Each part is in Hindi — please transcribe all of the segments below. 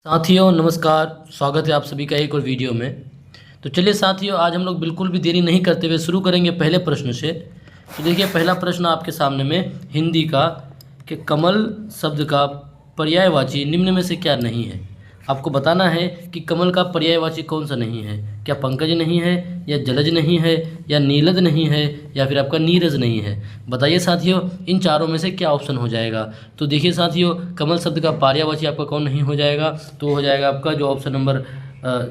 साथियों नमस्कार, स्वागत है आप सभी का एक और वीडियो में। तो चलिए साथियों, आज हम लोग बिल्कुल भी देरी नहीं करते हुए शुरू करेंगे पहले प्रश्न से। तो देखिए, पहला प्रश्न आपके सामने में हिंदी का कि कमल शब्द का पर्यायवाची निम्न में से क्या नहीं है। आपको बताना है कि कमल का पर्यायवाची कौन सा नहीं है। क्या पंकज नहीं है, या जलज नहीं है, या नीलज नहीं है, या फिर आपका नीरज नहीं है। बताइए साथियों, इन चारों में से क्या ऑप्शन हो जाएगा। तो देखिए साथियों, कमल शब्द का पर्यायवाची आपका कौन नहीं हो जाएगा, तो हो जाएगा आपका जो ऑप्शन नंबर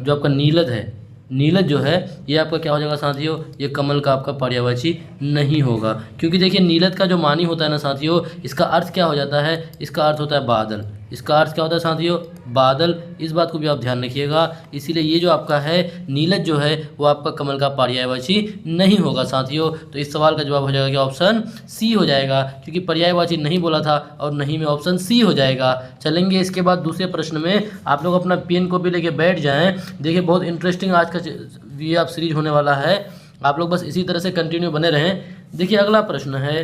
जो आपका नीलज है। नीलज जो है ये आपका क्या हो जाएगा साथियों, ये कमल का आपका पर्यायवाची नहीं होगा। क्योंकि देखिए, नीलज का जो मानी होता है ना साथियों, इसका अर्थ क्या हो जाता है, इसका अर्थ होता है बादल। इसका अर्थ क्या होता है साथियों, बादल। इस बात को भी आप ध्यान रखिएगा। इसीलिए ये जो आपका है नीलज जो है वो आपका कमल का पर्यायवाची नहीं होगा साथियों। तो इस सवाल का जवाब हो जाएगा कि ऑप्शन सी हो जाएगा, क्योंकि पर्यायवाची नहीं बोला था और नहीं में ऑप्शन सी हो जाएगा। चलेंगे इसके बाद दूसरे प्रश्न में। आप लोग अपना पेन कॉपी लेके बैठ जाएं। देखिए, बहुत इंटरेस्टिंग आज का ये आप सीरीज होने वाला है। आप लोग बस इसी तरह से कंटिन्यू बने रहें। देखिए, अगला प्रश्न है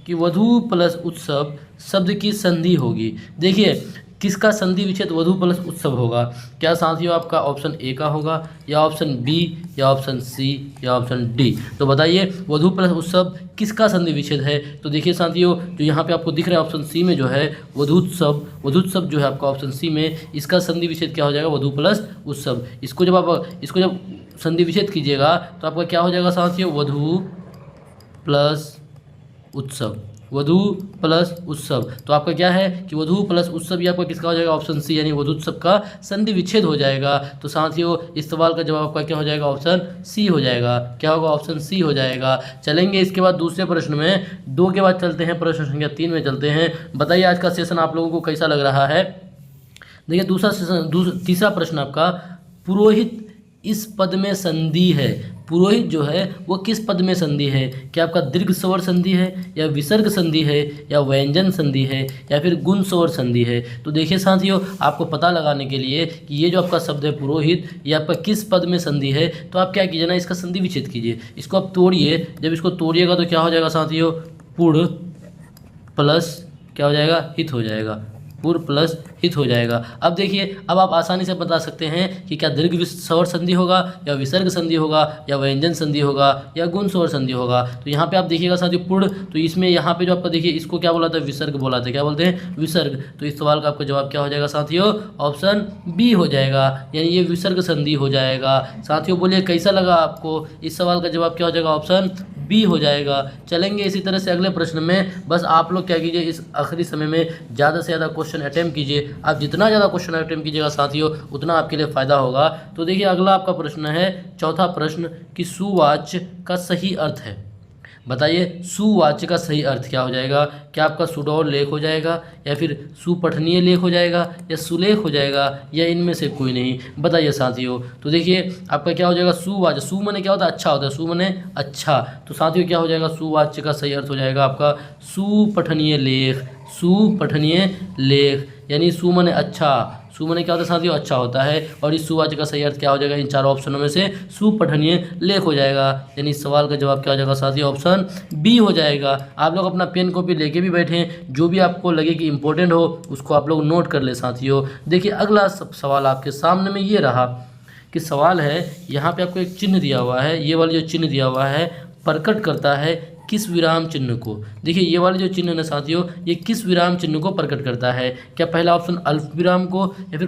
कि वधू प्लस उत्सव शब्द की संधि होगी। देखिए, किसका संधि विच्छेद वधू प्लस उत्सव होगा। क्या साथियों, आपका ऑप्शन ए का होगा, या ऑप्शन बी, या ऑप्शन सी, या ऑप्शन डी। तो बताइए, वधू प्लस उत्सव किसका संधि विच्छेद है। तो देखिए साथियों, जो यहाँ पे आपको दिख रहा है ऑप्शन सी में जो है वधूत्सव जो है आपका ऑप्शन सी में, इसका संधि विच्छेद क्या हो जाएगा, वधू प्लस उत्सव। इसको जब संधि विच्छेद कीजिएगा तो आपका क्या हो जाएगा साथियों, वधू प्लस उत्सव। वधू प्लस उत्सव, तो आपका क्या है कि वधू प्लस उत्सव, ये आपका किसका हो जाएगा, ऑप्शन सी, यानी वधूत्सव का संधि विच्छेद हो जाएगा। तो साथियों, इस सवाल का जवाब आपका क्या हो जाएगा, ऑप्शन सी हो जाएगा। क्या होगा, ऑप्शन सी हो जाएगा। चलेंगे इसके बाद दूसरे प्रश्न में। 2 के बाद चलते हैं प्रश्न संख्या 3 में चलते हैं। बताइए आज का सेशन आप लोगों को कैसा लग रहा है। देखिए, तीसरा प्रश्न आपका, पुरोहित इस पद में संधि है। पुरोहित जो है वो किस पद में संधि है। क्या आपका दीर्घ स्वर संधि है, या विसर्ग संधि है, या व्यंजन संधि है, या फिर गुण स्वर संधि है। तो देखिए साथियों, आपको पता लगाने के लिए कि ये जो आपका शब्द है पुरोहित, ये आपका किस पद में संधि है, तो आप क्या कीजिए ना, इसका संधि विच्छेद कीजिए। इसको आप तोड़िए। जब इसको तोड़िएगा तो क्या हो जाएगा साथियों, पुर प्लस क्या हो जाएगा, हित हो जाएगा। पुर प्लस हित हो जाएगा। अब देखिए, अब आप आसानी से बता सकते हैं कि क्या दीर्घ स्वर संधि होगा, या विसर्ग संधि होगा, या व्यंजन संधि होगा, या गुण स्वर संधि होगा। तो यहाँ पे आप देखिएगा साथियों, पुर, तो इसमें यहाँ पे जो आपका देखिए, इसको क्या बोला था, विसर्ग बोला था। क्या बोलते हैं, विसर्ग। तो इस सवाल का आपका जवाब क्या हो जाएगा साथियों, ऑप्शन बी हो जाएगा, यानी ये विसर्ग संधि हो जाएगा। साथियों बोलिए कैसा लगा आपको। इस सवाल का जवाब क्या हो जाएगा, ऑप्शन बी हो जाएगा। चलेंगे इसी तरह से अगले प्रश्न में। बस आप लोग क्या कीजिए, इस आखिरी समय में ज़्यादा से ज़्यादा क्वेश्चन अटेम्प्ट कीजिए। आप जितना ज़्यादा क्वेश्चन अटेम्प्ट कीजिएगा साथियों, उतना आपके लिए फ़ायदा होगा। तो देखिए, अगला आपका प्रश्न है, चौथा प्रश्न, कि सुवाच्य का सही अर्थ है। बताइए, सुवाच्य का सही अर्थ क्या हो जाएगा। क्या आपका सुडौल लेख हो जाएगा, या फिर सुपठनीय लेख हो जाएगा, या सुलेख हो जाएगा, या इनमें से कोई नहीं। बताइए साथियों। तो देखिए, आपका क्या हो जाएगा, सुवाच्य। सु माने क्या होता है, अच्छा होता है। सु माने अच्छा। तो साथियों क्या हो जाएगा, सुवाच्य का सही अर्थ हो जाएगा आपका सुपठनीय लेख। सुपठनीय लेख, यानी सु माने अच्छा। सु माने क्या होता है साथियों, अच्छा होता है। और इस सुवाच्य का सही अर्थ क्या हो जाएगा, इन चारों ऑप्शनों में से सुपठनीय लेख हो जाएगा। यानी इस सवाल का जवाब क्या हो जाएगा साथियों, ऑप्शन बी हो जाएगा। आप लोग अपना पेन कॉपी लेके भी बैठें, जो भी आपको लगे कि इंपॉर्टेंट हो उसको आप लोग नोट कर ले साथियों। देखिए, अगला सवाल आपके सामने में ये रहा कि सवाल है, यहाँ पे आपको एक चिन्ह दिया हुआ है। ये वाला जो चिन्ह दिया हुआ है प्रकट करता है किस विराम चिन्ह को। देखिए, ये वाले जो चिन्ह है साथियों, ये किस विराम चिन्ह को प्रकट करता है। क्या पहला ऑप्शन अल्प विराम को, या फिर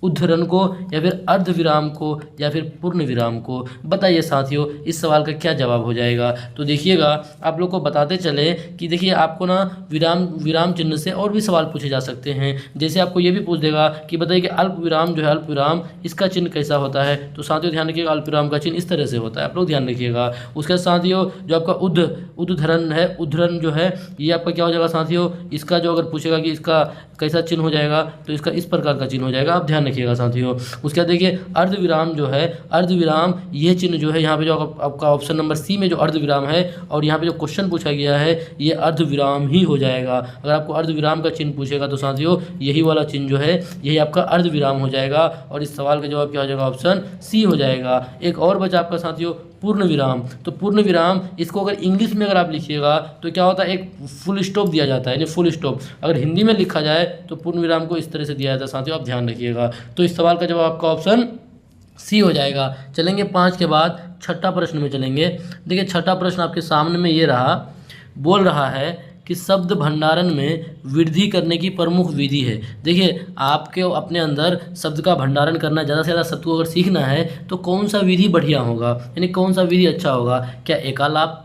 उद्धरण को, या फिर अर्ध विराम को, या फिर पूर्ण विराम को। बताइए साथियों, इस सवाल का क्या जवाब हो जाएगा। तो देखिएगा, आप लोग को बताते चले कि देखिए, आपको ना विराम चिन्ह से और भी सवाल पूछे जा सकते हैं। जैसे आपको ये भी पूछ देगा कि बताइए कि अल्प विराम जो है, अल्प विराम इसका चिन्ह कैसा होता है। तो साथियों ध्यान रखिएगा, अल्प विराम का चिन्ह इस तरह से होता है, आप लोग ध्यान रखिएगा। उसके साथियों, जो आपका उद्धरण है, उद्धरण जो है, ये आपका क्या हो जाएगा साथियों, इसका जो अगर पूछेगा कि इसका कैसा चिन्ह हो जाएगा, तो इसका इस प्रकार का चिन्ह हो जाएगा। आप ध्यान रखिएगा साथियों। उसके बाद देखिए, अर्धविराम जो है, अर्धविराम ये चिन्ह जो है, यहाँ पे जो आपका ऑप्शन नंबर सी में जो अर्धविराम है, और यहाँ पे जो क्वेश्चन पूछा गया है, ये अर्धविराम ही हो जाएगा। अगर आपको अर्धविराम का चिन्ह पूछेगा तो साथियों, यही वाला चिन्ह जो है, यही आपका अर्धविराम हो जाएगा। और इस सवाल का जवाब क्या हो जाएगा, ऑप्शन सी हो जाएगा। एक और बचा आपका साथियों, पूर्ण विराम। तो पूर्ण विराम इसको अगर इंग्लिश में अगर आप लिखिएगा तो क्या होता है, एक फुल स्टॉप दिया जाता है, यानी फुल स्टॉप। अगर हिंदी में लिखा जाए तो पूर्ण विराम को इस तरह से दिया जाता है साथियों, आप ध्यान रखिएगा। तो इस सवाल का जवाब आपका ऑप्शन सी हो जाएगा। चलेंगे 5 के बाद छठा प्रश्न में चलेंगे। देखिए छठा प्रश्न आपके सामने में ये रहा, बोल रहा है कि शब्द भंडारण में वृद्धि करने की प्रमुख विधि है। देखिए आपके अपने अंदर शब्द का भंडारण करना, ज़्यादा से ज़्यादा शब्द को अगर सीखना है तो कौन सा विधि बढ़िया होगा, यानी कौन सा विधि अच्छा होगा, क्या एकालाप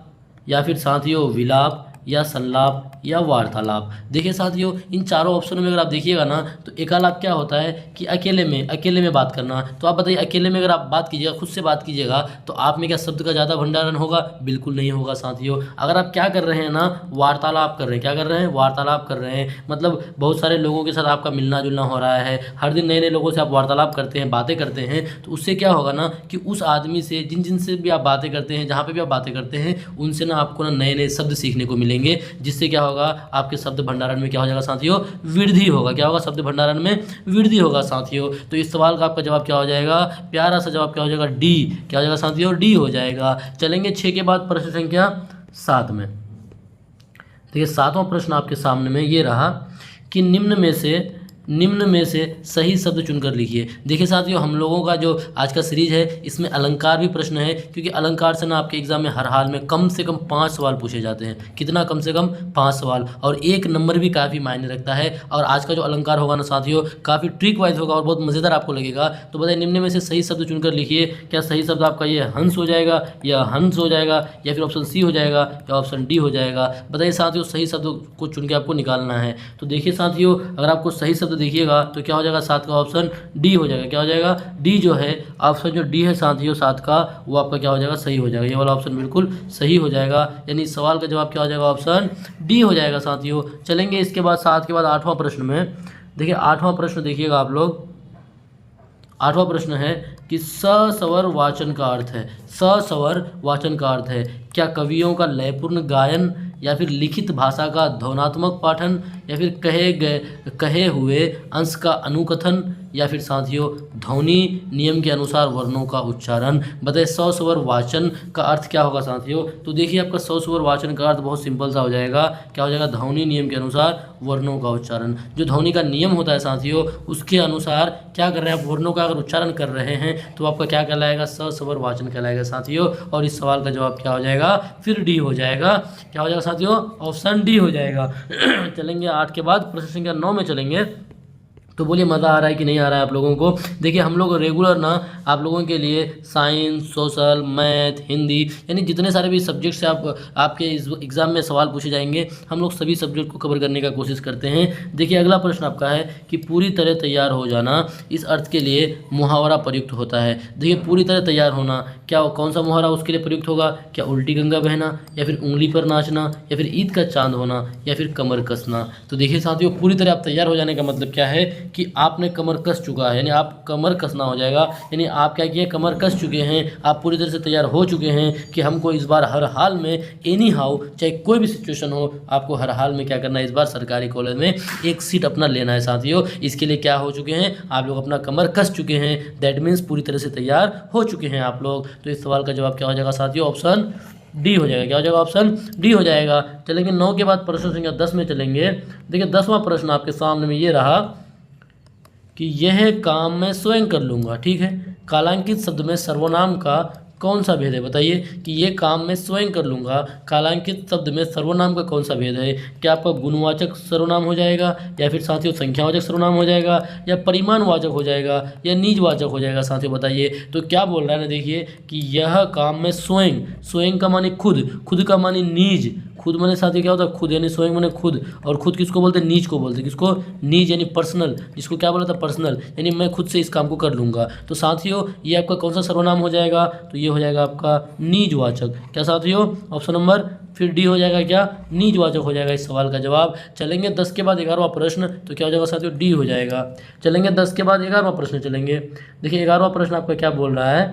या फिर साथियों विलाप या संलाप या वार्तालाप। देखिए साथियों इन चारों ऑप्शनों में अगर आप देखिएगा ना तो एकालाप क्या होता है कि अकेले में बात करना। तो आप बताइए अकेले में अगर आप बात कीजिएगा, खुद से बात कीजिएगा तो आप में क्या शब्द का ज़्यादा भंडारण होगा, बिल्कुल नहीं होगा साथियों। अगर आप क्या कर रहे हैं ना, वार्तालाप कर रहे हैं, क्या कर रहे हैं, वार्तालाप कर रहे हैं, मतलब बहुत सारे लोगों के साथ आपका मिलना जुलना हो रहा है, हर दिन नए नए लोगों से आप वार्तालाप करते हैं, बातें करते हैं, तो उससे क्या होगा ना कि उस आदमी से जिन से भी आप बातें करते हैं, जहाँ पर भी आप बातें करते हैं, उनसे ना आपको ना नए नए शब्द सीखने को मिलेंगे, जिससे क्या होगा आपके शब्द भंडारण में क्या हो जाएगा साथियों, वृद्धि होगा। क्या होगा, शब्द भंडारण में वृद्धि होगा साथियों। तो इस सवाल का आपका जवाब क्या हो जाएगा, प्यारा सा जवाब क्या हो जाएगा, डी। क्या हो जाएगा साथियों, डी हो जाएगा। चलेंगे 6 के बाद प्रश्न संख्या 7 में। देखिए 7वां प्रश्न आपके सामने में ये रहा कि निम्न में से सही शब्द चुनकर लिखिए। देखिए साथियों हम लोगों का जो आज का सीरीज है इसमें अलंकार भी प्रश्न है, क्योंकि अलंकार से ना आपके एग्जाम में हर हाल में कम से कम 5 सवाल पूछे जाते हैं। कितना, कम से कम 5 सवाल, और 1 नंबर भी काफ़ी मायने रखता है। और आज का जो अलंकार होगा ना साथियों काफ़ी ट्रिक वाइज होगा और बहुत मज़ेदार आपको लगेगा। तो बताइए निम्न में से सही शब्द चुनकर लिखिए। क्या सही शब्द आपका ये हंस हो जाएगा, या हंस हो जाएगा, या फिर ऑप्शन सी हो जाएगा, या ऑप्शन डी हो जाएगा। बताइए साथियों सही शब्द को चुन के आपको निकालना है। तो देखिए साथियों अगर आपको सही शब्द देखिएगा तो क्या हो जाएगा, 7 का ऑप्शन डी हो जाएगा। क्या हो जाएगा, डी जो है ऑप्शन जो डी है साथियों 7 का, वो आपका क्या हो जाएगा, सही हो जाएगा। ये वाला ऑप्शन बिल्कुल सही हो जाएगा, यानी इस सवाल का जवाब क्या हो जाएगा, ऑप्शन डी हो जाएगा साथियों। चलेंगे इसके बाद 7 के बाद 8वां प्रश्न में। देखिए 8वां प्रश्न देखिएगा आप लोग। 8वां प्रश्न है कि सस्वर वाचन का अर्थ है। सस्वर वाचन का अर्थ है क्या कवियों का लयपूर्ण गायन, या फिर लिखित भाषा का ध्वनात्मक पाठन, या फिर कहे हुए अंश का अनुकथन, या फिर साथियों ध्वनि नियम के अनुसार वर्णों का उच्चारण। बताइए सस्वर वाचन का अर्थ क्या होगा साथियों। तो देखिए आपका सस्वर वाचन का अर्थ बहुत सिंपल सा हो जाएगा। क्या हो जाएगा, ध्वनि नियम के अनुसार वर्णों का उच्चारण। जो ध्वनि का नियम होता है साथियों उसके अनुसार क्या कर रहे हैं आप, वर्णों का अगर उच्चारण कर रहे हैं तो आपका क्या कहलाएगा, सस्वर वाचन कहलाएगा साथियों। और इस सवाल का जवाब क्या हो जाएगा, फिर डी हो जाएगा। क्या हो जाएगा साथियों, ऑप्शन डी हो जाएगा। चलेंगे 8 के बाद प्रश्न संख्या 9 में चलेंगे। तो बोलिए मज़ा आ रहा है कि नहीं आ रहा है आप लोगों को। देखिए हम लोग रेगुलर ना आप लोगों के लिए साइंस, सोशल, मैथ, हिंदी, यानी जितने सारे भी सब्जेक्ट से आपके एग्ज़ाम में सवाल पूछे जाएंगे हम लोग सभी सब्जेक्ट को कवर करने का कोशिश करते हैं। देखिए अगला प्रश्न आपका है कि पूरी तरह तैयार हो जाना इस अर्थ के लिए मुहावरा प्रयुक्त होता है। देखिए पूरी तरह तैयार होना, क्या कौन सा मुहावरा उसके लिए प्रयुक्त होगा, क्या उल्टी गंगा बहना, या फिर उंगली पर नाचना, या फिर ईद का चांद होना, या फिर कमर कसना। तो देखिए साथियों पूरी तरह आप तैयार हो जाने का मतलब क्या है कि आपने कमर कस चुका है, यानी आप कमर कसना हो जाएगा, यानी आप क्या किए, कमर कस चुके हैं, आप पूरी तरह से तैयार हो चुके हैं कि हमको इस बार हर हाल में एनी हाउ चाहे कोई भी सिचुएशन हो आपको हर हाल में क्या करना है, इस बार सरकारी कॉलेज में एक सीट अपना लेना है साथियों। इसके लिए क्या हो चुके हैं आप लोग, अपना कमर कस चुके हैं, दैट मीन्स पूरी तरह से तैयार हो चुके हैं आप लोग। तो इस सवाल का जवाब क्या हो जाएगा साथियों, ऑप्शन डी हो जाएगा। क्या हो जाएगा, ऑप्शन डी हो जाएगा। चलेंगे 9 के बाद प्रश्न संख्या 10 में चलेंगे। देखिए 10वां प्रश्न आपके सामने में ये रहा कि यह काम मैं स्वयं कर लूँगा। ठीक है, कालांकित शब्द में सर्वनाम का कौन सा भेद है, बताइए कि ये काम मैं स्वयं कर लूँगा, कालांकित शब्द में सर्वनाम का कौन सा भेद है। क्या आपका गुणवाचक सर्वनाम हो जाएगा, या फिर साथियों संख्यावाचक सर्वनाम हो जाएगा, या परिमाणवाचक हो जाएगा, या निजवाचक हो जाएगा साथियों, बताइए। तो क्या बोल रहा है ना, देखिए कि यह काम मैं स्वयं, स्वयं का माने खुद, खुद का माने निज, खुद माने साथियों क्या होता है, खुद, यानी स्वयं माने खुद, और खुद किसको बोलते हैं, नीज को बोलते हैं। किसको, नीज, यानी पर्सनल, जिसको क्या बोला था, पर्सनल, यानी मैं खुद से इस काम को कर लूँगा। तो साथियों ये आपका कौन सा सर्वनाम हो जाएगा, तो ये हो जाएगा आपका निजवाचक। क्या साथियों, ऑप्शन नंबर फिर डी हो जाएगा, क्या निजवाचक हो जाएगा इस सवाल का जवाब। चलेंगे 10 के बाद 11वां प्रश्न, तो क्या हो जाएगा साथियों, डी हो जाएगा। चलेंगे 10 के बाद 11वां प्रश्न चलेंगे। देखिए 11वां प्रश्न आपका क्या बोल रहा है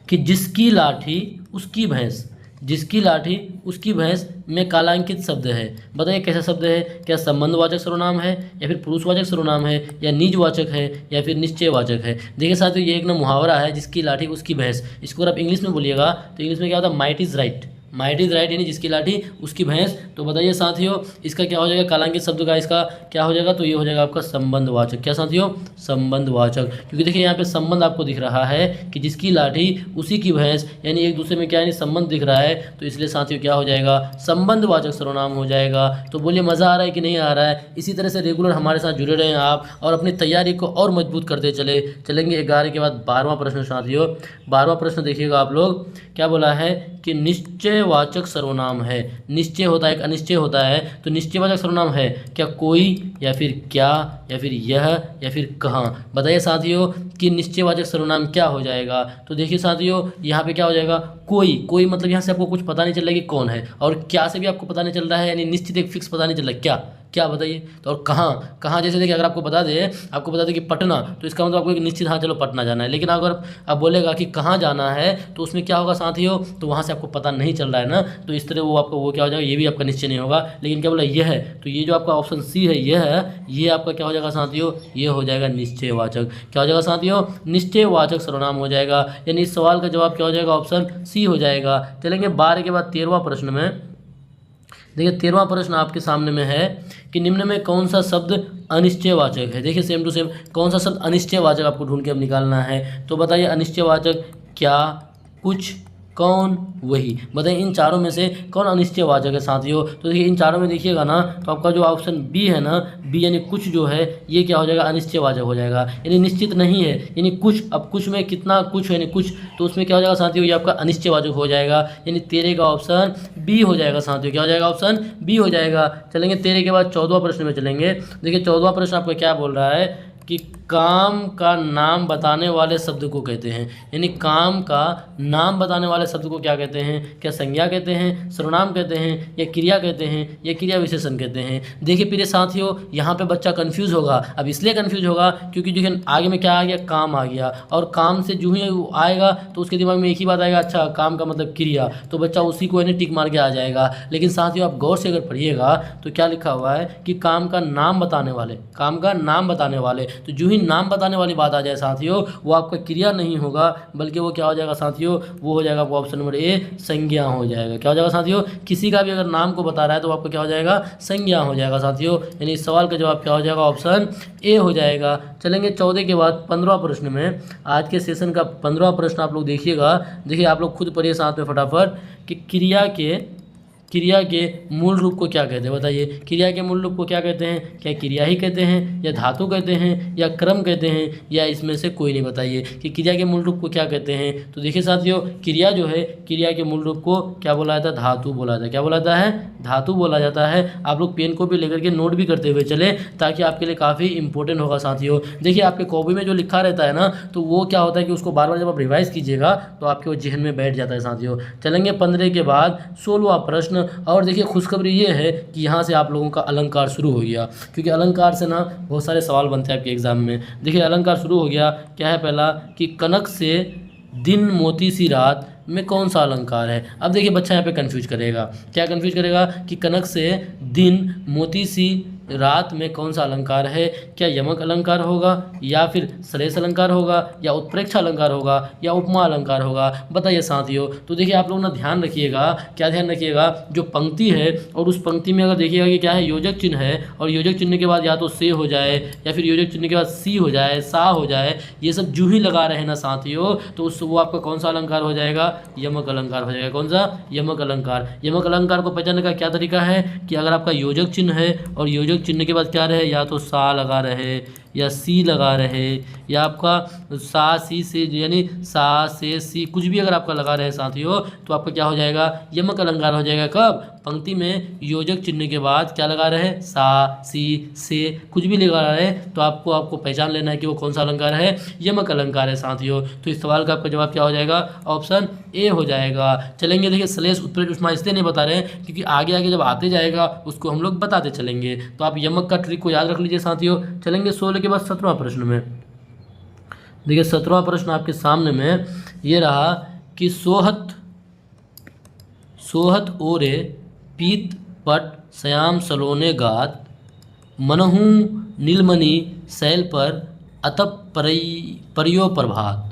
कि जिसकी लाठी उसकी भैंस, जिसकी लाठी उसकी भैंस में कालांकित शब्द है। बताइए कैसा शब्द है, क्या संबंधवाचक सर्वनाम है या फिर पुरुषवाचक सर्वनाम है या निजवाचक है या फिर निश्चयवाचक है। देखिए साथियों, ये एक ना मुहावरा है, जिसकी लाठी उसकी भैंस। इसको अगर आप इंग्लिश में बोलिएगा तो इंग्लिश में क्या होता है, might is right. Might is right यानी जिसकी लाठी उसकी भैंस। तो बताइए साथियों, इसका क्या हो जाएगा, कालांकित शब्द का इसका क्या हो जाएगा, तो ये हो जाएगा आपका संबंधवाचक। क्या साथियों, संबंधवाचक। क्योंकि देखिए यहाँ पे संबंध आपको दिख रहा है कि जिसकी लाठी उसी की भैंस, यानी एक दूसरे में क्या यानी संबंध दिख रहा है, तो इसलिए साथियों क्या हो जाएगा, संबंधवाचक सर्वनाम हो जाएगा। तो बोलिए मज़ा आ रहा है कि नहीं आ रहा है। इसी तरह से रेगुलर हमारे साथ जुड़े रहें आप और अपनी तैयारी को और मजबूत करते चलेंगे। 11 के बाद 12वां प्रश्न साथियों। 12वां प्रश्न देखिएगा आप लोग, क्या बोला है कि निश्चयवाचक सर्वनाम है। निश्चय होता है, एक अनिश्चय होता है, तो निश्चयवाचक सर्वनाम है क्या, कोई या फिर क्या या फिर यह या फिर कहाँ। बताइए साथियों कि निश्चयवाचक सर्वनाम क्या हो जाएगा। तो देखिए साथियों, यहाँ पे क्या हो जाएगा, कोई मतलब यहाँ से आपको कुछ पता नहीं चल रहा है कि कौन है, और क्या से भी आपको पता नहीं चल रहा है, यानी निश्चित एक फिक्स पता नहीं चल रहा है क्या बताइए। तो और कहाँ जैसे देखिए, अगर आपको बता दे कि पटना, तो इसका मतलब आपको एक निश्चित, हाँ चलो पटना जाना है। लेकिन अगर आप बोलेगा कि कहाँ जाना है, तो उसमें क्या होगा साथियों, तो वहाँ से आपको पता नहीं चल रहा है ना, तो इस तरह वो क्या हो जाएगा, ये भी आपका निश्चय नहीं होगा। लेकिन क्या बोला, यह है, तो ये जो आपका ऑप्शन सी है, ये आपका क्या हो जाएगा साथियों, ये हो जाएगा निश्चयवाचक। क्या हो जाएगा साथियों, निश्चयवाचक सर्वनाम हो जाएगा। यानी इस सवाल का जवाब क्या हो जाएगा, ऑप्शन सी हो जाएगा। चलेंगे 12 के बाद 13वां प्रश्न में। देखिए 13वां प्रश्न आपके सामने में है कि निम्न में कौन सा शब्द अनिश्चयवाचक है। देखिए सेम टू सेम कौन सा शब्द अनिश्चयवाचक आपको ढूंढ के अब निकालना है। तो बताइए अनिश्चयवाचक क्या, कुछ, कौन, वही। बताइए इन चारों में से कौन अनिश्चयवाचक है साथियों। तो देखिए इन चारों में देखिएगा ना, तो आपका जो ऑप्शन बी है ना, बी यानी कुछ जो है, ये क्या हो जाएगा, अनिश्चयवाचक हो जाएगा, यानी निश्चित नहीं है, यानी कुछ। अब कुछ में कितना कुछ यानी कुछ, तो उसमें क्या हो जाएगा साथियों, ये आपका अनिश्चयवाचक हो जाएगा। यानी 13 का ऑप्शन बी हो जाएगा साथियों। क्या हो जाएगा, ऑप्शन बी हो जाएगा। चलेंगे 13 के बाद 14वां प्रश्न में चलेंगे। देखिए 14वां प्रश्न आपका क्या बोल रहा है कि काम का नाम बताने वाले शब्द को कहते हैं। यानी काम का नाम बताने वाले शब्द को क्या कहते हैं, क्या संज्ञा कहते हैं, सर्वनाम कहते हैं, या क्रिया कहते हैं, या क्रिया विशेषण कहते हैं। देखिए प्रिय साथियों, यहाँ पे बच्चा कंफ्यूज होगा। अब इसलिए कंफ्यूज होगा क्योंकि देखिए आगे में क्या आ गया, काम आ गया, और काम से जो ही आएगा तो उसके दिमाग में एक ही बात आएगा, अच्छा काम का मतलब क्रिया, तो बच्चा उसी को यानी टिक मार के आ जाएगा। लेकिन साथियों आप गौर से अगर पढ़िएगा तो क्या लिखा हुआ है कि काम का नाम बताने वाले, तो जो ही नाम बताने वाली बात आ जाए साथियों, वो आपका क्रिया नहीं होगा, बल्कि वो क्या हो जाएगा साथियों, वो हो जाएगा आपको ऑप्शन नंबर ए, संज्ञा हो जाएगा। क्या हो जाएगा साथियों, किसी का भी अगर नाम को बता रहा है तो आपको क्या हो जाएगा, संज्ञा हो जाएगा साथियों। यानी इस सवाल का जवाब क्या हो जाएगा, ऑप्शन ए हो जाएगा। चलेंगे 14 के बाद 15वां प्रश्न में। आज के सेशन का 15वां प्रश्न आप लोग देखिएगा। देखिए आप लोग खुद पढ़िए साथ में फटाफट कि क्रिया के मूल रूप को क्या कहते हैं। बताइए क्रिया के मूल रूप को क्या कहते हैं, क्या क्रिया ही कहते हैं, या धातु कहते हैं, या क्रम कहते हैं, या इसमें से कोई नहीं। बताइए कि क्रिया के मूल रूप को क्या कहते हैं। तो देखिए साथियों, क्रिया जो है, क्रिया के मूल रूप को क्या बोला जाता है, धातु बोला जाता है। क्या बोला जाता है, धातु बोला जाता है। आप लोग पेन को भी लेकर के नोट भी करते हुए चले, ताकि आपके लिए काफ़ी इंपॉर्टेंट होगा साथियों। देखिए आपके कॉपी में जो लिखा रहता है ना, तो वो क्या होता है कि उसको बार बार जब आप रिवाइज कीजिएगा तो आपके वो जहन में बैठ जाता है साथियों। चलेंगे 15 के बाद 16वां प्रश्न। और देखिए खुशखबरी ये है कि यहाँ से आप लोगों का अलंकार शुरू हो गया, क्योंकि अलंकार से ना बहुत सारे सवाल बनते हैं आपके एग्जाम में। देखिए अलंकार शुरू हो गया। क्या है पहला कि कनक से दिन मोती सी रात में कौन सा अलंकार है। अब देखिए बच्चा यहाँ पे कंफ्यूज करेगा। क्या कंफ्यूज करेगा कि कनक से दिन मोती सी रात में कौन सा अलंकार है। क्या यमक अलंकार होगा, या फिर श्लेष अलंकार होगा, या उत्प्रेक्ष अलंकार होगा, या उपमा अलंकार होगा। बताइए साथियों। तो देखिए आप लोग ना ध्यान रखिएगा, क्या ध्यान रखिएगा, जो पंक्ति है और उस पंक्ति में अगर देखिएगा कि क्या है, योजक चिन्ह है, और योजक चिन्ह के बाद या तो से हो जाए, या फिर योजक चिन्ह के बाद सी हो जाए, सा हो जाए, ये सब जूं ही लगा रहे हैं ना साथियों, तो उस वो आपका कौन सा अलंकार हो जाएगा, यमक अलंकार हो जाएगा। कौन सा, यमक अलंकार। यमक अलंकार को पहचानने का क्या तरीका है कि अगर आपका योजक चिन्ह है और योजक चिन्ह के बाद क्या रहे, या तो सा लगा रहे, या सी लगा रहे, या आपका सा सी से यानी सा से सी कुछ भी अगर आपका लगा रहे साथियों, तो आपका क्या हो जाएगा, यमक अलंकार हो जाएगा। कब, पंक्ति में योजक चिन्ह के बाद क्या लगा रहे, सा सी से कुछ भी लगा रहे, तो आपको पहचान लेना है कि वो कौन सा अलंकार है, यमक अलंकार है साथियों। तो इस सवाल का आपका जवाब क्या हो जाएगा, ऑप्शन ए हो जाएगा। चलेंगे देखिए श्लेष उत्प्रेक्ष उपमा इसलिए नहीं बता रहे हैं क्योंकि आगे आगे जब आते जाएगा उसको हम लोग बताते चलेंगे। तो आप यमक का ट्रिक को याद रख लीजिए साथियों। चलेंगे 16 के बाद 17वां प्रश्न में। देखिए 17वां प्रश्न आपके सामने में ये रहा कि सोहत सोहत ओरे पीत पट श्याम सलोने गात, मनहु नीलमणि शैल पर अतप परियो प्रभात।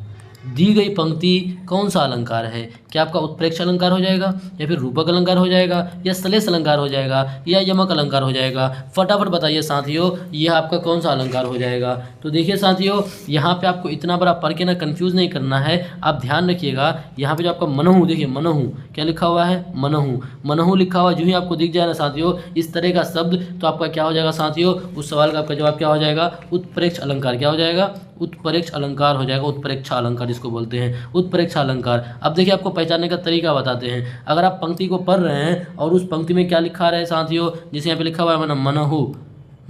दी गई पंक्ति कौन सा अलंकार है? क्या आपका उत्प्रेक्ष अलंकार हो जाएगा, या फिर रूपक अलंकार हो जाएगा, या श्लेष अलंकार हो जाएगा, या यमक अलंकार हो जाएगा? फटाफट बताइए साथियों, यह आपका कौन सा अलंकार हो जाएगा? तो देखिए साथियों, यहाँ पे आपको इतना बड़ा पढ़ के ना कंफ्यूज नहीं करना है। आप ध्यान रखिएगा, यहाँ पे जो आपका मनहु, देखिए मनहु क्या लिखा हुआ है, मनहु, मनहु लिखा हुआ जो ही आपको दिख जाए ना साथियों इस तरह का शब्द, तो आपका क्या हो जाएगा साथियों, उस सवाल का आपका जवाब क्या हो जाएगा, उत्प्रेक्ष अलंकार। क्या हो जाएगा? उत्प्रेक्ष अलंकार हो जाएगा, उत्प्रेक्षा अलंकार जिसको बोलते हैं, उत्प्रेक्षा अलंकार। अब देखिए आपको पहचानने का तरीका बताते हैं। अगर आप पंक्ति को पढ़ रहे हैं और उस पंक्ति में क्या लिखा रहे साथियों, जैसे यहाँ पे लिखा हुआ है मनहु,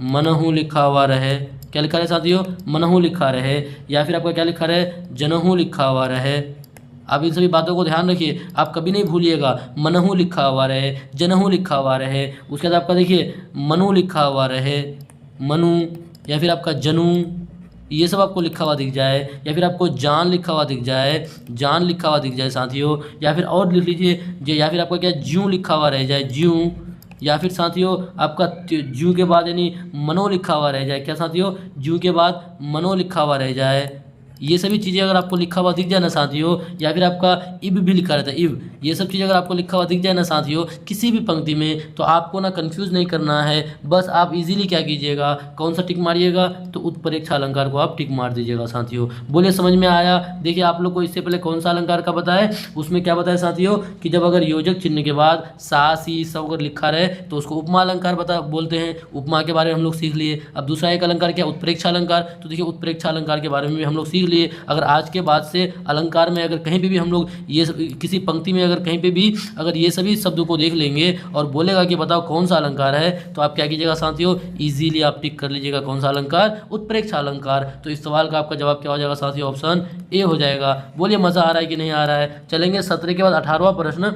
मनहु लिखा हुआ रहे, क्या लिखा रहे साथियों, मनहु लिखा रहे, या फिर आपका क्या लिखा रहे, जनहु लिखा हुआ रहे। आप इन सभी बातों को ध्यान रखिए, आप कभी नहीं भूलिएगा। मनहु लिखा हुआ रहे, जनहु लिखा हुआ रहे, उसके बाद आपका देखिए मनु लिखा हुआ रहे, मनु, या फिर आपका जनू, ये सब आपको लिखा हुआ दिख जाए, या फिर आपको जान लिखा हुआ दिख जाए, जान लिखा हुआ दिख जाए साथियों, या फिर और लिख लीजिए, या फिर आपका क्या ज्यों लिखा हुआ रह जाए, ज्यों, या फिर साथियों आपका ज्यों के बाद यानी मनो लिखा हुआ रह जाए। क्या साथियों? ज्यों के बाद मनो लिखा हुआ रह जाए। ये सभी चीज़ें अगर आपको लिखा हुआ दिख जाए ना साथियों, या फिर आपका इब भी लिखा रहता है, इब, ये सब चीज़ें अगर आपको लिखा हुआ दिख जाए ना साथियों किसी भी पंक्ति में, तो आपको ना कंफ्यूज नहीं करना है। बस आप इजीली क्या कीजिएगा, कौन सा टिक मारिएगा, तो उत्प्रेक्षा अलंकार को आप टिक मार दीजिएगा साथियों। बोलिए समझ में आया? देखिए आप लोग को इससे पहले कौन सा अलंकार का बताए, उसमें क्या बताया साथियों कि जब अगर योजक चिन्ह के बाद सा सी सब अगर लिखा रहे तो उसको उपमा अलंकार बोलते हैं। उपमा के बारे में हम लोग सीख लिए। अब दूसरा एक अलंकार क्या, उत्प्रेक्षा अलंकार। तो देखिए उत्प्रेक्षा अलंकार के बारे में भी हम लोग सीख लिए। अगर आज के बाद से अलंकार में अगर कहीं पे भी हम लोग ये किसी पंक्ति में अगर कहीं पे भी अगर ये सभी शब्दों को देख लेंगे और बोलेगा कि बताओ कौन सा अलंकार है, तो आप क्या कीजिएगा साथियों, इजीली आप टिक कर लीजिएगा कौन सा अलंकार, उत्प्रेक्षा अलंकार। तो इस सवाल का आपका जवाब क्या हो जाएगा साथियों, ऑप्शन ए हो जाएगा। बोलिए मजा आ रहा है कि नहीं आ रहा है? चलेंगे 17 के बाद 18वां प्रश्न।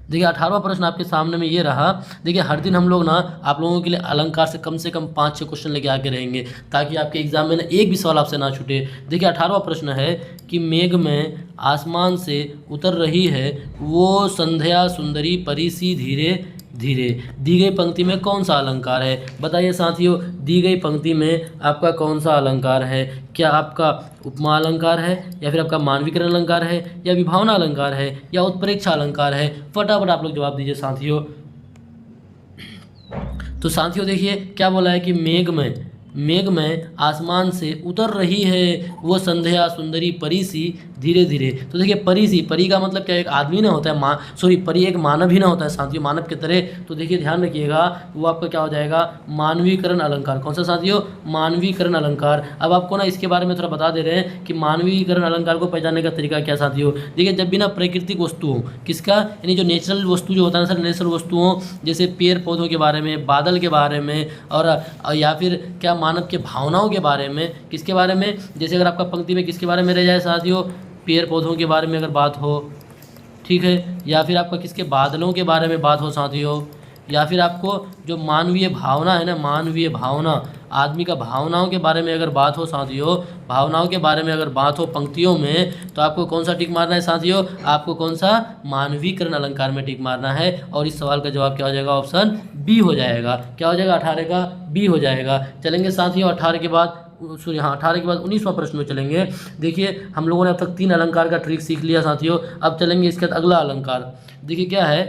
देखिए 18वां प्रश्न आपके सामने में ये रहा। देखिए हर दिन हम लोग ना आप लोगों के लिए अलंकार से कम 5-6 क्वेश्चन लेके आके रहेंगे, ताकि आपके एग्जाम में ना एक भी सवाल आपसे ना छूटे। देखिए 18वां प्रश्न है कि मेघ में आसमान से उतर रही है वो संध्या सुंदरी परी सी धीरे धीरे। दी गई पंक्ति में कौन सा अलंकार है? बताइए साथियों, दी गई पंक्ति में आपका कौन सा अलंकार है? क्या आपका उपमा अलंकार है, या फिर आपका मानवीकरण अलंकार है, या विभावना अलंकार है, या उत्प्रेक्षा अलंकार है? फटाफट आप लोग जवाब दीजिए साथियों। तो साथियों देखिए क्या बोला है कि मेघ में आसमान से उतर रही है वो संध्या सुंदरी परी सी धीरे धीरे। तो देखिए परी सी, परी का मतलब क्या, एक आदमी ना होता है, परी एक मानव ही ना होता है साथियों, मानव की तरह। तो देखिए ध्यान रखिएगा, वो आपका क्या हो जाएगा, मानवीकरण अलंकार। कौन सा साथियों? मानवीकरण अलंकार। अब आपको ना इसके बारे में थोड़ा बता दे रहे हैं कि मानवीकरण अलंकार को पहचानने का तरीका क्या साथियों। देखिए जब भी ना प्राकृतिक वस्तु हो, किसका, यानी जो नेचुरल वस्तु जो होता है ना सर, नेचुरल वस्तुओं जैसे पेड़ पौधों के बारे में, बादल के बारे में, और या फिर क्या मानव के भावनाओं के बारे में, किसके बारे में, जैसे अगर आपका पंक्ति में किसके बारे में रह जाए साथियों, पेड़ पौधों के बारे में अगर बात हो, ठीक है, या फिर आपका किसके, बादलों के बारे में बात हो साथियों, या फिर आपको जो मानवीय भावना है ना, मानवीय भावना, आदमी का भावनाओं के बारे में अगर बात हो साथियों, भावनाओं के बारे में अगर बात हो पंक्तियों में, तो आपको कौन सा टिक मारना है साथियों, आपको कौन सा, मानवीकरण अलंकार में टिक मारना है। और इस सवाल का जवाब क्या हो जाएगा, ऑप्शन बी हो जाएगा। क्या हो जाएगा, 18 का बी हो जाएगा। चलेंगे साथियों 18 के बाद 19वां प्रश्न में चलेंगे। देखिए हम लोगों ने अब तक 3 अलंकार का ट्रिक सीख लिया साथियों। अब चलेंगे इसके बाद अगला अलंकार। देखिए क्या है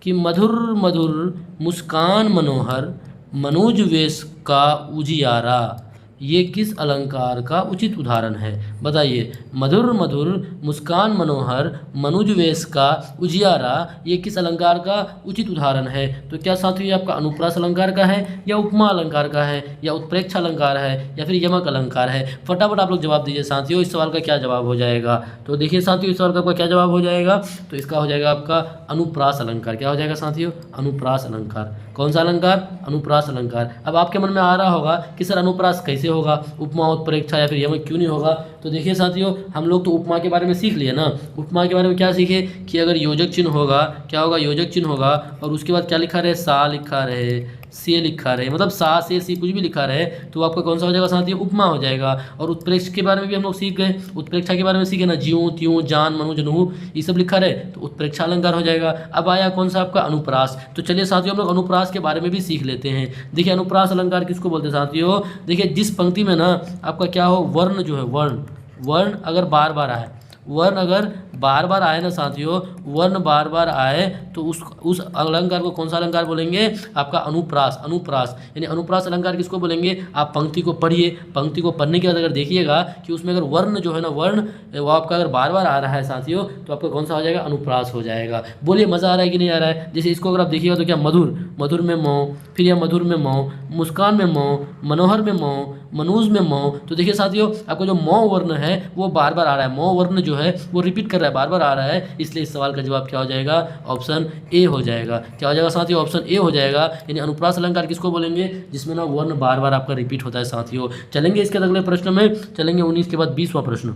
कि मधुर मधुर मुस्कान मनोहर मनोज वेश का उजियारा, ये किस अलंकार का उचित उदाहरण है? बताइए। मधुर मधुर मुस्कान मनोहर मनुज वेश का उजियारा, ये किस अलंकार का उचित उदाहरण है? तो क्या साथियों ये आपका अनुप्रास अलंकार का है, या उपमा अलंकार का है, या उत्प्रेक्षा अलंकार है, या फिर यमक अलंकार है? फटाफट आप लोग जवाब दीजिए साथियों, इस सवाल का क्या जवाब हो जाएगा। तो देखिए साथियों इस सवाल का क्या जवाब हो जाएगा, तो इसका हो जाएगा आपका अनुप्रास अलंकार। क्या हो जाएगा साथियों, अनुप्रास अलंकार। कौन सा अलंकार, अनुप्रास अलंकार। अब आपके मन में आ रहा होगा कि सर अनुप्रास कैसे होगा, उपमा उत्प्रेक्षा या फिर यमक क्यों नहीं होगा? तो देखिए साथियों हम लोग तो उपमा के बारे में सीख लिए ना। उपमा के बारे में क्या सीखे कि अगर योजक चिन्ह होगा, क्या होगा, योजक चिन्ह होगा, और उसके बाद क्या लिखा रहे, सा लिखा रहे, से लिखा रहे, मतलब सा से सी कुछ भी लिखा रहे तो आपका कौन सा हो जाएगा साथियों, उपमा हो जाएगा। और उत्प्रेक्ष के बारे में भी हम लोग सीख गए, उत्प्रेक्षा के बारे में सीखे ना, ज्यों त्यों जान मनु जनहु ये सब लिखा रहे तो उत्प्रेक्षा अलंकार हो जाएगा। अब आया कौन सा आपका अनुप्रास। तो चलिए साथियों हम लोग अनुप्रास के बारे में भी सीख लेते हैं। देखिए अनुप्रास अलंकार किसको बोलते हैं साथियों, देखिए जिस पंक्ति में ना आपका क्या हो, वर्ण जो है, वर्ण अगर बार बार आए, वर्ण अगर बार बार आए ना साथियों, वर्ण बार बार आए तो उस अलंकार को कौन सा अलंकार बोलेंगे, आपका अनुप्रास। यानी अनुप्रास अलंकार किसको बोलेंगे, आप पंक्ति को पढ़िए, पंक्ति को पढ़ने के बाद अगर देखिएगा कि उसमें अगर वर्ण जो है ना, वर्ण वो आपका अगर बार बार आ रहा है साथियों तो आपका कौन सा हो जाएगा, अनुप्रास हो जाएगा। बोलिए मज़ा आ रहा है कि नहीं आ रहा है। जैसे इसको अगर आप देखिएगा तो क्या, मधुर में मौ, फिर यह मधुर में मौ, मुस्कान में मौ, मनोहर में मौ, मनुज में मौ। तो देखिए साथियों आपका जो मौ वर्ण है वो बार बार आ रहा है, मौ वर्ण जो है वो रिपीट कर रहा है, बार बार आ रहा है, इसलिए इस सवाल का जवाब क्या हो जाएगा, ऑप्शन ए हो जाएगा। क्या हो जाएगा साथियों, ऑप्शन ए हो जाएगा। यानी अनुप्रास अलंकार किसको बोलेंगे, जिसमें ना वर्ण बार बार आपका रिपीट होता है साथियों। चलेंगे इसके अगले प्रश्न में, चलेंगे 19 के बाद 20वां प्रश्न।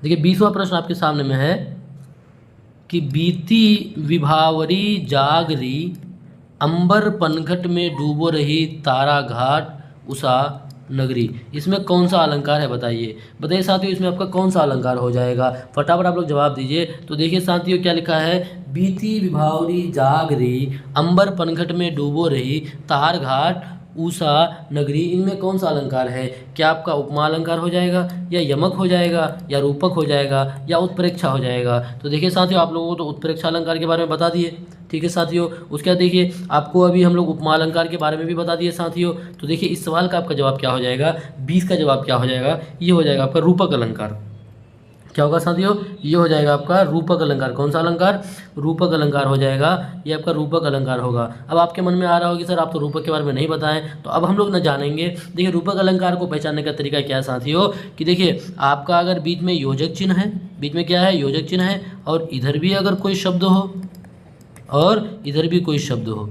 देखिए 20वां प्रश्न आपके सामने में है कि बीती विभावरी जागरी, अंबर पनघट में डूबो रही तारा घाट उषा नगरी। इसमें कौन सा अलंकार है बताइए साथियों, इसमें आपका कौन सा अलंकार हो जाएगा, फटाफट आप लोग जवाब दीजिए। तो देखिए साथियों क्या लिखा है, बीती विभावरी जाग रही, अंबर पनघट में डूबो रही, तार घाट उषा नगरी। इनमें कौन सा अलंकार है, क्या आपका उपमा अलंकार हो जाएगा, या यमक हो जाएगा, या रूपक हो जाएगा, या उत्प्रेक्षा हो जाएगा। तो देखिए साथियों आप लोगों को तो उत्प्रेक्षा अलंकार के बारे में बता दिए, ठीक है साथियों। उसके बाद देखिए आपको अभी हम लोग उपमा अलंकार के बारे में भी बता दिए साथियों। तो देखिए इस सवाल का आपका जवाब क्या हो जाएगा, 20 का जवाब क्या हो जाएगा, ये हो जाएगा आपका रूपक अलंकार। क्या होगा साथियों, ये हो जाएगा आपका रूपक अलंकार। कौन सा अलंकार, रूपक अलंकार हो जाएगा, ये आपका रूपक अलंकार होगा। अब आपके मन में आ रहा होगा कि सर आप तो रूपक के बारे में नहीं बताएं, तो अब हम लोग न जानेंगे। देखिए रूपक अलंकार को पहचानने का तरीका क्या है साथियों, कि देखिए आपका अगर बीच में योजक चिन्ह है, बीच में क्या है, योजक चिन्ह है, और इधर भी अगर कोई शब्द हो और इधर भी कोई शब्द हो,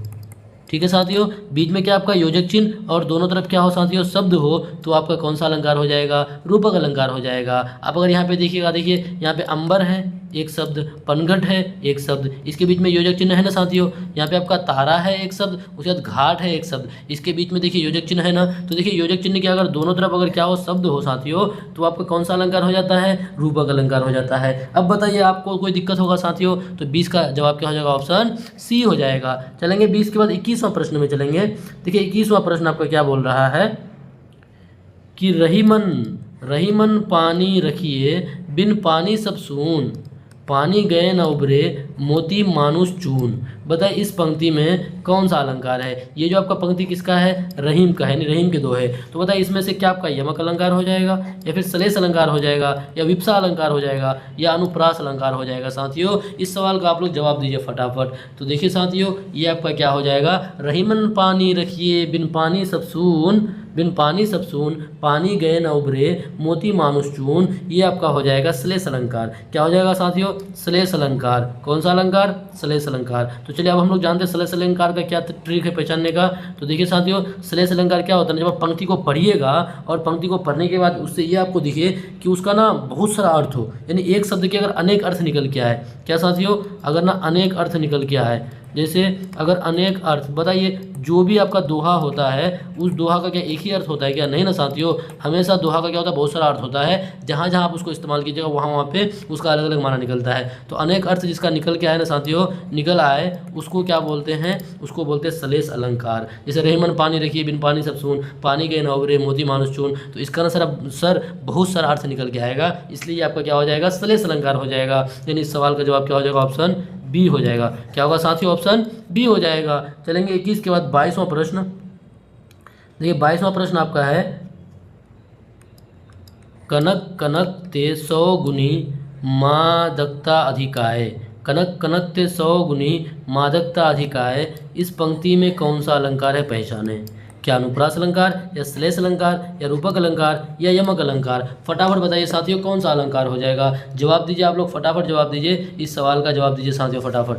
ठीक है साथियों, बीच में क्या आपका योजक चिन्ह और दोनों तरफ क्या हो साथियों, शब्द हो, तो आपका कौन सा अलंकार हो जाएगा, रूपक अलंकार हो जाएगा। आप अगर यहाँ पे देखिएगा, देखिए यहाँ पे अंबर है एक शब्द, पनघट है एक शब्द, इसके बीच में योजक चिन्ह है ना साथियों। यहाँ पे आपका तारा है एक शब्द, उसके बाद घाट है एक शब्द, इसके बीच में देखिए योजक चिन्ह है ना। तो देखिए योजक चिन्ह के अगर दोनों तरफ अगर क्या हो, शब्द हो साथियों, तो आपका कौन सा अलंकार हो जाता है, रूपक अलंकार हो जाता है। अब बताइए आपको कोई दिक्कत होगा साथियों, तो 20 का जवाब क्या हो जाएगा, ऑप्शन सी हो जाएगा। चलेंगे 20 के बाद 21वां प्रश्न में चलेंगे। देखिए 21वां प्रश्न आपका क्या बोल रहा है कि रही मन पानी रखिए, बिन पानी सब सून, पानी गए न उभरे, मोती मानुष चून। बताइए इस पंक्ति में कौन सा अलंकार है। ये जो आपका पंक्ति किसका है, रहीम का है, यानी रहीम के दो है। तो बताइए इसमें से क्या आपका यमक अलंकार हो जाएगा, या फिर सलेस अलंकार हो जाएगा, या विप्सा अलंकार हो जाएगा, या अनुप्रास अलंकार हो जाएगा साथियों। इस सवाल का आप लोग जवाब दीजिए फटाफट। तो देखिए साथियों ये आपका क्या हो जाएगा, रहीमन पानी रखिए, बिन पानी सब सून, बिन पानी सब सून, पानी गए न उभरे, मोती मानुष चून। ये आपका हो जाएगा श्लेष अलंकार। क्या हो जाएगा साथियों, श्लेष अलंकार। कौन सा अलंकार, श्लेष अलंकार। तो चलिए अब हम लोग जानते हैं श्लेष अलंकार का क्या ट्रिक है पहचानने का। तो देखिए साथियों श्लेष अलंकार क्या होता है, जब आप पंक्ति को पढ़िएगा और पंक्ति को पढ़ने के बाद उससे ये आपको दिखे कि उसका ना बहुत सारा अर्थ हो, यानी एक शब्द के अगर अनेक अर्थ निकल के आए। क्या साथियों, अगर ना अनेक अर्थ निकल के आए, जैसे अगर अनेक अर्थ, बताइए जो भी आपका दोहा होता है उस दोहा का क्या एक ही अर्थ होता है क्या, नहीं ना साथियों। हमेशा दोहा का क्या होता है, बहुत सारा अर्थ होता है। जहाँ जहाँ आप उसको इस्तेमाल कीजिएगा वहाँ पे उसका अलग अलग माना निकलता है। तो अनेक अर्थ जिसका निकल के आए ना साथियों, निकल आए, उसको क्या बोलते हैं, उसको बोलते हैं श्लेष अलंकार। जैसे रहीमन पानी रखिए, बिन पानी सब सून, पानी गए न उभरे, मोती मानुष चून। तो इसका ना सर बहुत सारा अर्थ निकल के आएगा, इसलिए आपका क्या हो जाएगा, श्लेष अलंकार हो जाएगा। यानी इस सवाल का जवाब क्या हो जाएगा, ऑप्शन बी हो जाएगा। क्या होगा साथियों, ऑप्शन बी हो जाएगा। चलेंगे 21 के बाद 22वां प्रश्न। देखिए 22वां प्रश्न आपका है, कनक कनक ते 100 गुनी मादकता अधिकाय। कनक कनक ते 100 गुनी मादकता अधिकाय। इस पंक्ति में कौन सा अलंकार है, पहचाने। क्या अनुप्रास अलंकार, या श्लेष अलंकार, या रूपक अलंकार, या यमक अलंकार। फटाफट बताइए साथियों कौन सा अलंकार हो जाएगा। जवाब दीजिए आप लोग, फटाफट जवाब दीजिए, इस सवाल का जवाब दीजिए साथियों फटाफट।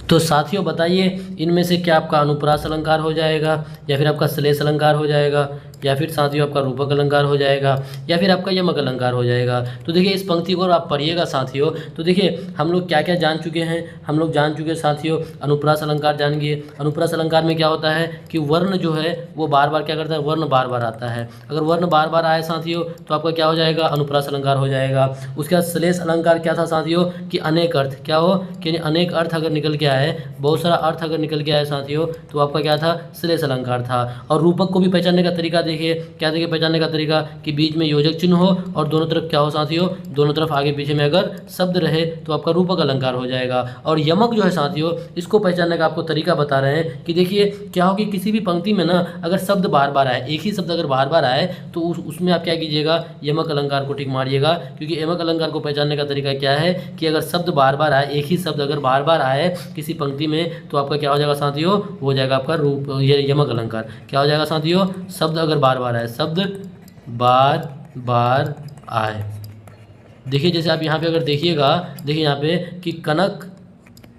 तो साथियों बताइए इनमें से क्या आपका अनुप्रास अलंकार हो जाएगा, या फिर आपका श्लेष अलंकार हो जाएगा। या फिर साथियों आपका रूपक अलंकार हो जाएगा, या फिर आपका यमक अलंकार हो जाएगा। तो देखिए इस पंक्ति को आप पढ़िएगा साथियों। तो देखिए हम लोग क्या क्या जान चुके हैं, हम लोग जान चुके हैं साथियों अनुप्रास अलंकार जानेंगे। अनुप्रास अलंकार में क्या होता है कि वर्ण जो है वो बार बार क्या करता है, वर्ण बार बार आता है। अगर वर्ण बार बार आए साथियों तो आपका क्या हो जाएगा, अनुप्रास अलंकार हो जाएगा। उसके बाद श्लेष अलंकार क्या था साथियों कि अनेक अर्थ क्या हो कि अनेक अर्थ अगर निकल के आए, बहुत सारा अर्थ अगर निकल के आए साथियों तो आपका क्या था, श्लेष अलंकार था। और रूपक को भी पहचानने का तरीका देखिए, क्या देखिए पहचानने का तरीका कि बीच में योजक चिन्ह हो और दोनों तरफ क्या हो साथियों, दोनों तरफ आगे पीछे में अगर शब्द रहे तो आपका रूपक अलंकार हो जाएगा। और यमक जो है साथियों इसको पहचानने का आपको तरीका बता रहे हैं कि देखिए क्या हो कि किसी भी पंक्ति में ना अगर शब्द बार बार आए, एक ही शब्द अगर बार बार आए तो उसमें आप क्या कीजिएगा, यमक अलंकार को टिक मारिएगा। क्योंकि यमक अलंकार को पहचानने का तरीका क्या है कि अगर शब्द बार बार आए, एक ही शब्द अगर बार बार आए किसी पंक्ति में तो आपका क्या हो जाएगा साथियों, हो जाएगा आपका रूप ये यमक अलंकार। क्या हो जाएगा साथियों, शब्द अगर बार बार आए, शब्द बार बार आए। देखिए जैसे आप यहाँ पे अगर देखिएगा, देखिए यहाँ पे कि कनक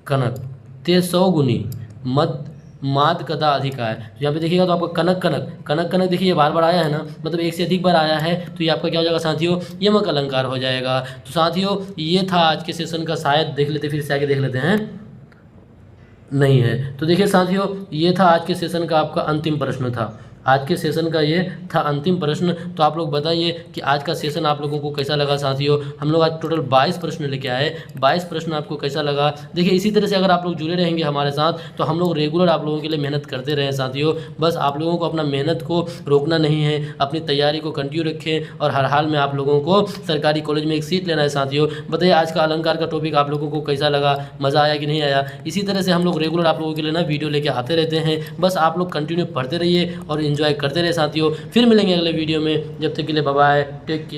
कनक ते 100 गुनी मद माद कदा अधिकाय। तो यहाँ पे देखिएगा तो आपका कनक कनक कनक कनक देखिए बार बार आया है ना, मतलब एक से अधिक बार आया है तो ये आपका क्या हो जाएगा साथियों, यमक अलंकार हो जाएगा। तो साथियों ये था आज के सेशन का, शायद देख लेते फिर से आगे देख लेते हैं, नहीं है। तो देखिए साथियों ये था आज के सेशन का आपका अंतिम प्रश्न था, आज के सेशन का ये था अंतिम प्रश्न। तो आप लोग बताइए कि आज का सेशन आप लोगों को कैसा लगा साथियों। हम लोग आज टोटल 22 प्रश्न लेके आए, 22 प्रश्न आपको कैसा लगा। देखिए इसी तरह से अगर आप लोग जुड़े रहेंगे हमारे साथ तो हम लोग रेगुलर आप लोगों के लिए मेहनत करते रहें साथियों। बस आप लोगों को अपना मेहनत को रोकना नहीं है, अपनी तैयारी को कंटिन्यू रखें और हर हाल में आप लोगों को सरकारी कॉलेज में एक सीट लेना है साथियों। बताइए आज का अलंकार का टॉपिक आप लोगों को कैसा लगा, मज़ा आया कि नहीं आया। इसी तरह से हम लोग रेगुलर आप लोगों के लिए ना वीडियो लेके आते रहते हैं। बस आप लोग कंटिन्यू पढ़ते रहिए और एंजॉय करते रहे साथियों। फिर मिलेंगे अगले वीडियो में, जब तक के लिए बाय बाय, टेक केयर।